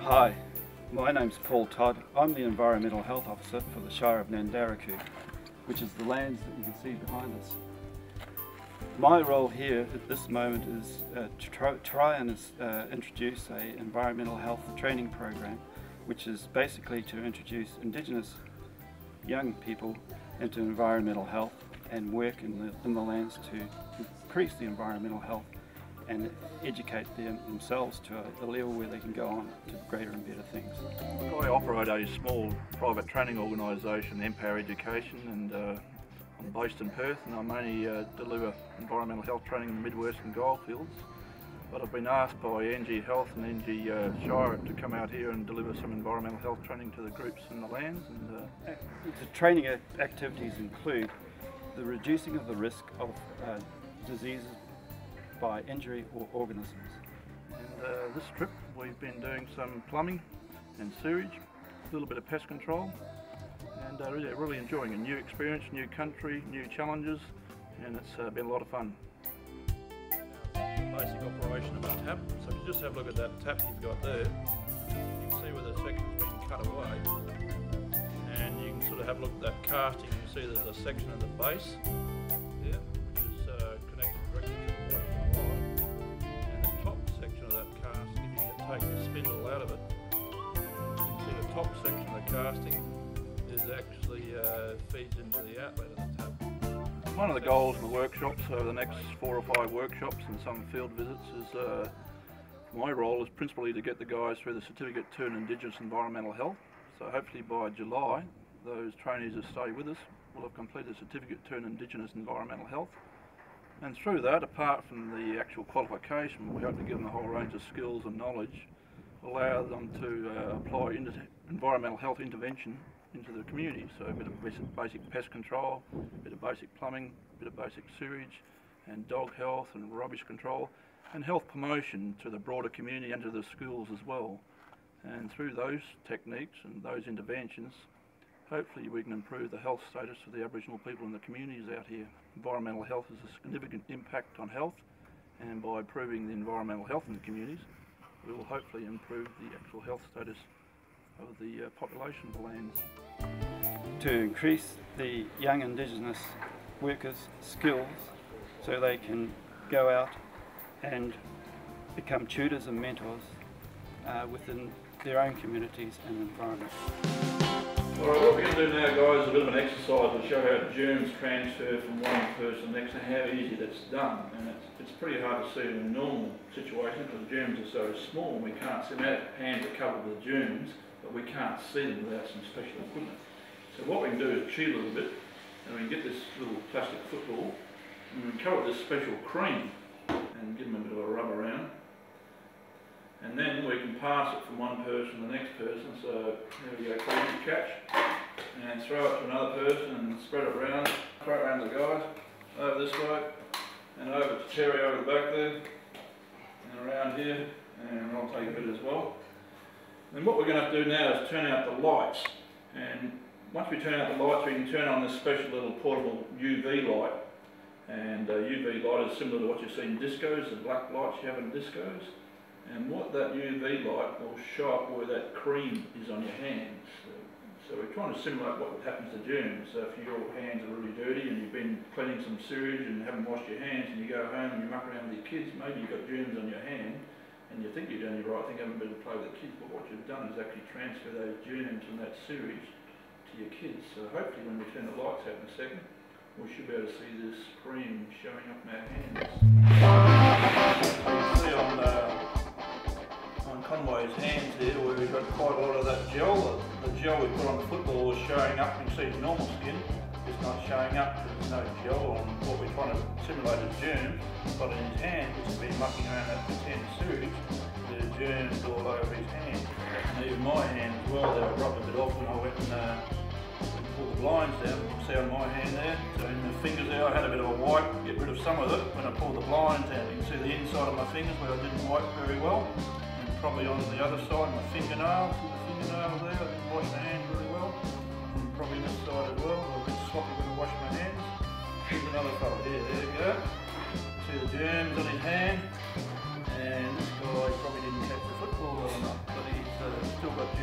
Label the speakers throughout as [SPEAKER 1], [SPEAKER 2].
[SPEAKER 1] Hi, my name's Paul Todd. I'm the Environmental Health Officer for the Shire of Nandaraku, which is the lands that you can see behind us. My role here at this moment is to try and introduce an environmental health training program, which is basically to introduce Indigenous young people into environmental health and work in the lands to increase the environmental health and educate themselves to a level where they can go on to greater and better things.
[SPEAKER 2] I operate a small private training organisation, Empower Education, and I'm based in Perth, and I mainly deliver environmental health training in the Mid-Western Goldfields. But I've been asked by NG Health and NG Shire to come out here and deliver some environmental health training to the groups in the lands. And
[SPEAKER 1] the training activities include the reducing of the risk of diseases by injury or organisms.
[SPEAKER 2] And this trip we've been doing some plumbing and sewage, a little bit of pest control, and really enjoying a new experience, new country, new challenges, and it's been a lot of fun. Basic operation of a tap, so if you just have a look at that tap you've got there, you can see where the section's been cut away, and you can sort of have a look at that casting. You can see there's a section at the base here, which is connected directly to the water supply, and the top section of that casting, if you take the spindle out of it, you can see the top section of the casting is actually feeds into the outlet of the tap. One of the goals of the workshops over the next 4 or 5 workshops and some field visits is my role is principally to get the guys through the Certificate 2 in Indigenous Environmental Health. So hopefully by July those trainees that stay with us will have completed the Certificate 2 in Indigenous Environmental Health. And through that, apart from the actual qualification, we hope to give them a whole range of skills and knowledge, allow them to apply environmental health intervention into the community. So a bit of basic pest control, a bit of basic plumbing, a bit of basic sewage and dog health and rubbish control, and health promotion to the broader community and to the schools as well. And through those techniques and those interventions, hopefully we can improve the health status of the Aboriginal people in the communities out here. Environmental health has a significant impact on health, and by improving the environmental health in the communities, we will hopefully improve the actual health status of the population of the lands.
[SPEAKER 1] To increase the young Indigenous workers' skills so they can go out and become tutors and mentors within their own communities and environments.
[SPEAKER 2] Alright, what we're going to do now, guys, is a bit of an exercise to show how germs transfer from one person to the next and how easy that's done. And it's pretty hard to see in a normal situation because germs are so small and we can't see them. Our hands are covered with germs, but we can't see them without some special equipment. So what we can do is cheat a little bit, and we can get this little plastic football, and we can cover it with this special cream, and give them a bit of a rub around. And then we can pass it from one person to the next person. So there we go, cream, catch, and throw it to another person, and spread it around, throw it around the guys, over this way, and over to Terry over the back there, and around here, and I'll take a bit as well. And what we're going to have to do now is turn out the lights, and once we turn out the lights we can turn on this special little portable UV light, and UV light is similar to what you see in discos, the black lights you have in discos, and what that UV light will show up where that cream is on your hands. So we're trying to simulate what happens to germs. So if your hands are really dirty and you've been cleaning some sewage and haven't washed your hands and you go home and you muck around with your kids, maybe you've got germs on your hand, and you think you're doing the right thing, having been to play with the kids, but what you've done is actually transfer those germs from that sewage to your kids. So hopefully when we turn the lights out in a second, we should be able to see this cream showing up in our hands. So you can see on Conway's hands here where we've got quite a lot of that gel. The gel we put on the football is showing up. You can see his normal skin is not showing up because there's no gel on what we're trying to simulate as germs, but in his hand, which has been mucking around that pretend sewage, there's germs all over his hand. And even my hand as well, they were rubbed a bit off when I went and pulled the blinds down. You can see on my hand there, so in the fingers there I had a bit of a wipe, get rid of some of it. When I pulled the blinds down, you can see the inside of my fingers where I didn't wipe very well. And probably on the other side, my fingernails, see the fingernails there, I didn't wash my hands very well. And probably this side as well, a bit sloppy when I wash my hands. Here's another fella here, there you go. See the germs on his hand, and this guy probably didn't catch the football well enough, but he's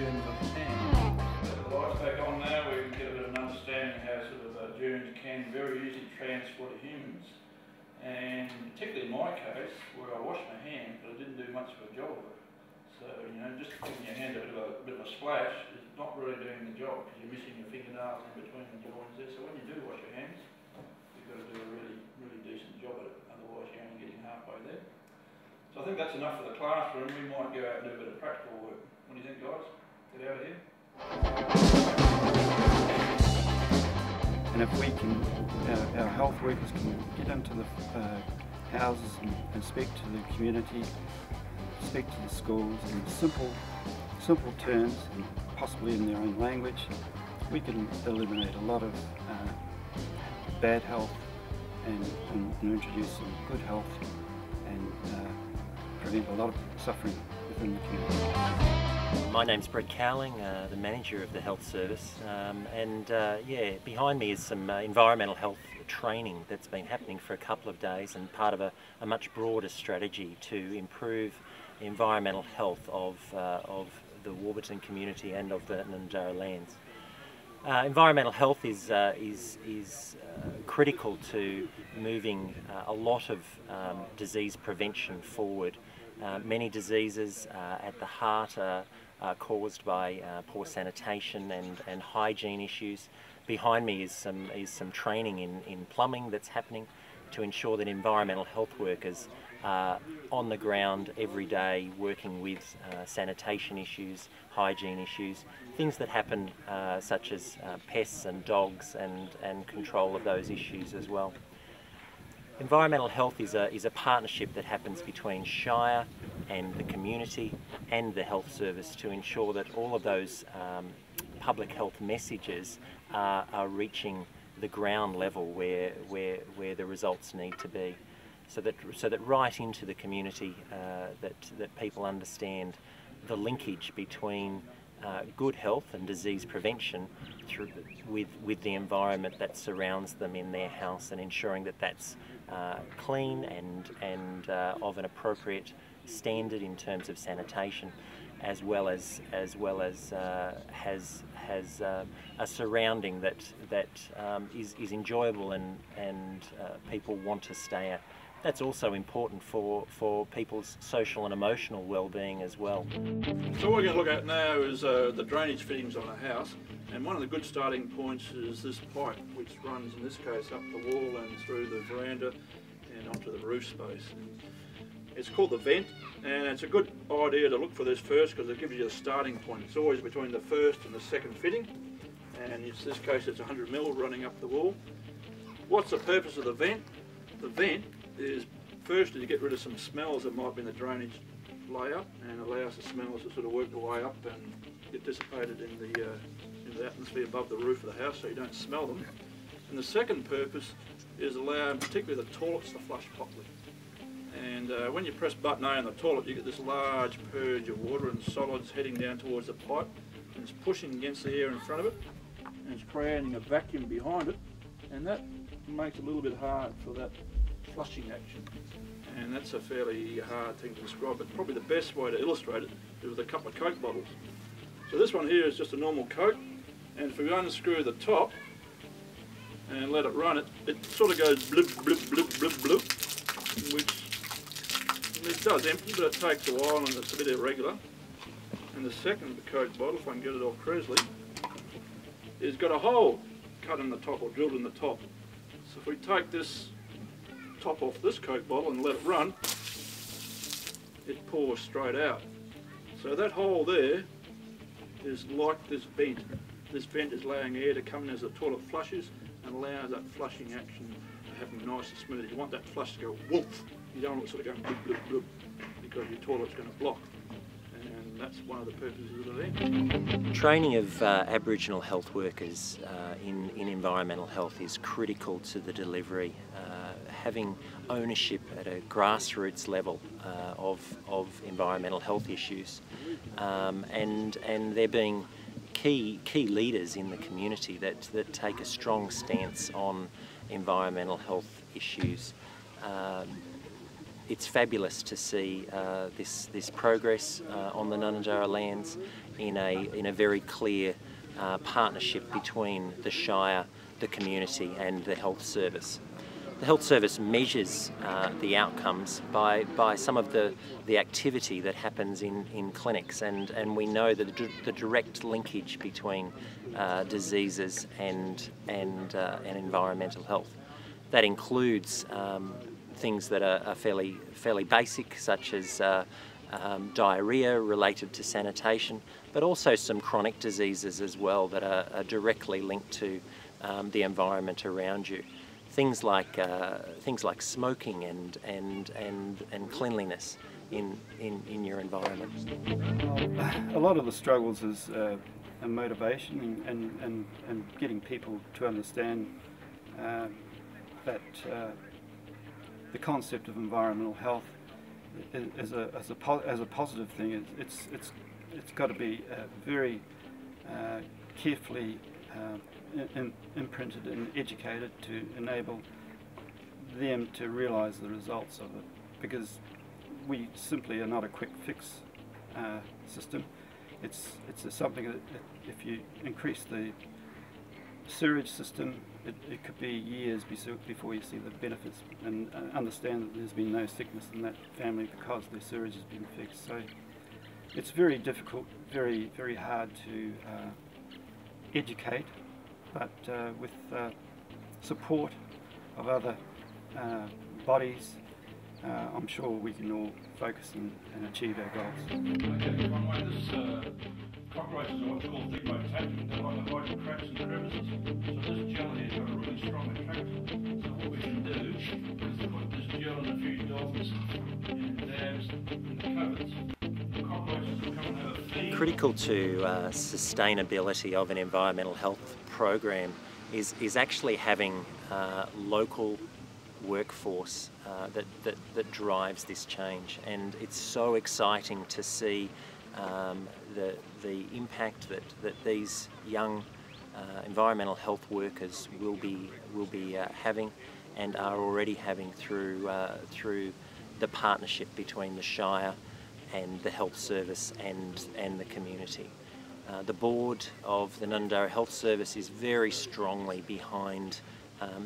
[SPEAKER 2] germs on his hand. With the lights back on now, we can get a bit of an understanding how germs can very easily transfer to humans. And particularly in my case, where I washed my hand, but I didn't do much of a job of it. So, just giving your hand a bit of a splash is not really doing the job, because you're missing your fingernails in between the joints there. So when you do wash your hands, you've got to do a really, really decent job at it, otherwise you're only getting halfway there. So I think that's enough for the classroom. We might go out and do a bit of practical work. What do you think, guys? Get out of here.
[SPEAKER 1] And if we can, our health workers can get into the houses and speak to the community, speak to the schools in simple terms and possibly in their own language, we can eliminate a lot of bad health and introduce some good health and prevent a lot of suffering within the community.
[SPEAKER 3] My name's Brett Cowling, the manager of the health service, yeah, behind me is some environmental health training that's been happening for a couple of days and part of a much broader strategy to improve the environmental health of the Warburton community and of the Nandara lands. Environmental health is critical to moving a lot of disease prevention forward. Many diseases at the heart are caused by poor sanitation and hygiene issues. Behind me is some training in plumbing that's happening to ensure that environmental health workers are on the ground every day working with sanitation issues, hygiene issues, things that happen such as pests and dogs and control of those issues as well. Environmental health is a partnership that happens between Shire and the community and the health service to ensure that all of those public health messages are reaching the ground level where the results need to be, so that right into the community that people understand the linkage between good health and disease prevention with the environment that surrounds them in their house, and ensuring that that's clean and of an appropriate standard in terms of sanitation, as well as has a surrounding that is enjoyable and people want to stay at. That's also important for people's social and emotional well-being as well.
[SPEAKER 2] So what we're going to look at now is the drainage fittings on a house, and one of the good starting points is this pipe, which runs in this case up the wall and through the veranda and onto the roof space. It's called the vent, and it's a good idea to look for this first because it gives you a starting point. It's always between the first and the second fitting, and in this case it's 100mm running up the wall. What's the purpose of the vent? The vent is firstly to get rid of some smells that might be in the drainage layer and allows the smells to sort of work their way up and get dissipated in the atmosphere above the roof of the house so you don't smell them. And the second purpose is allowing particularly the toilets to flush properly. And when you press button A on the toilet, you get this large purge of water and solids heading down towards the pipe, and it's pushing against the air in front of it, and it's creating a vacuum behind it, and that makes it a little bit hard for that flushing action. And that's a fairly hard thing to describe, but probably the best way to illustrate it is with a couple of Coke bottles. So this one here is just a normal Coke, and if we unscrew the top and let it run, it sort of goes blip, blip, blip, blip, blip, which it does empty, but it takes a while and it's a bit irregular. And the second Coke bottle, if I can get it off correctly, is got a hole cut in the top or drilled in the top. So if we take this top off this Coke bottle and let it run, it pours straight out. So that hole there is like this vent. This vent is allowing air to come in as the toilet flushes and allows that flushing action to happen nice and smooth. You want that flush to go woof. You don't want it sort of going blub, blub, blub, because your toilet's going to block. And that's one of the purposes of the vent.
[SPEAKER 3] Training of Aboriginal health workers in environmental health is critical to the delivery. Having ownership at a grassroots level of environmental health issues, and there being key leaders in the community that take a strong stance on environmental health issues it's fabulous to see this progress on the Ngundarra lands in a very clear partnership between the Shire, the community and the Health Service. The Health Service measures the outcomes by some of the activity that happens in clinics, and we know that the direct linkage between diseases and environmental health. That includes things that are fairly basic, such as diarrhea related to sanitation, but also some chronic diseases as well that are directly linked to the environment around you. Things like smoking and cleanliness in your environment.
[SPEAKER 1] A lot of the struggles is a motivation and getting people to understand that the concept of environmental health as a positive thing. It's got to be very carefully imprinted and educated to enable them to realise the results of it, because we simply are not a quick fix system. It's something that if you increase the sewage system, it could be years before you see the benefits, and understand that there's been no sickness in that family because their sewage has been fixed. So it's very difficult, very hard to educate, but with support of other bodies, I'm sure we can all focus and achieve our goals.
[SPEAKER 2] Cockroaches are what's called thigmotagic. They like to hide in cracks and crevices. So this gel here has got a really strong attractant. So what we can do is put this gel in a few dogs and dabs in the cupboards. The cockroaches will come and have a feed.
[SPEAKER 3] Critical to sustainability of an environmental health program is actually having local workforce that drives this change, and it's so exciting to see the impact that these young environmental health workers will be having and are already having through the partnership between the Shire and the Health Service and the community. The board of the Ngundarra Health Service is very strongly behind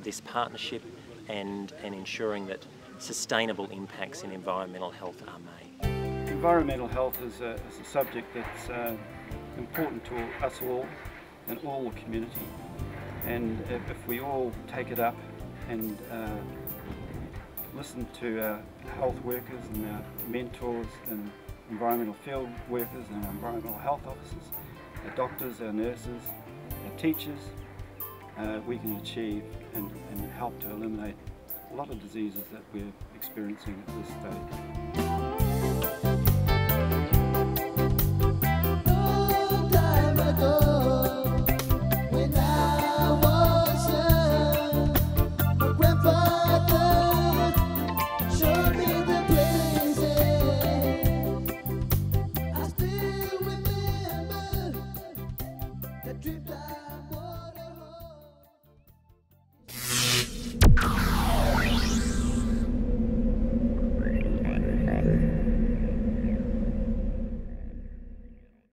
[SPEAKER 3] this partnership and ensuring that sustainable impacts in environmental health are made.
[SPEAKER 1] Environmental health is a subject that's important to us all and all the community, and if we all take it up and listen to our health workers and our mentors and environmental field workers and our environmental health officers, our doctors, our nurses, our teachers, we can achieve and help to eliminate a lot of diseases that we're experiencing at this stage.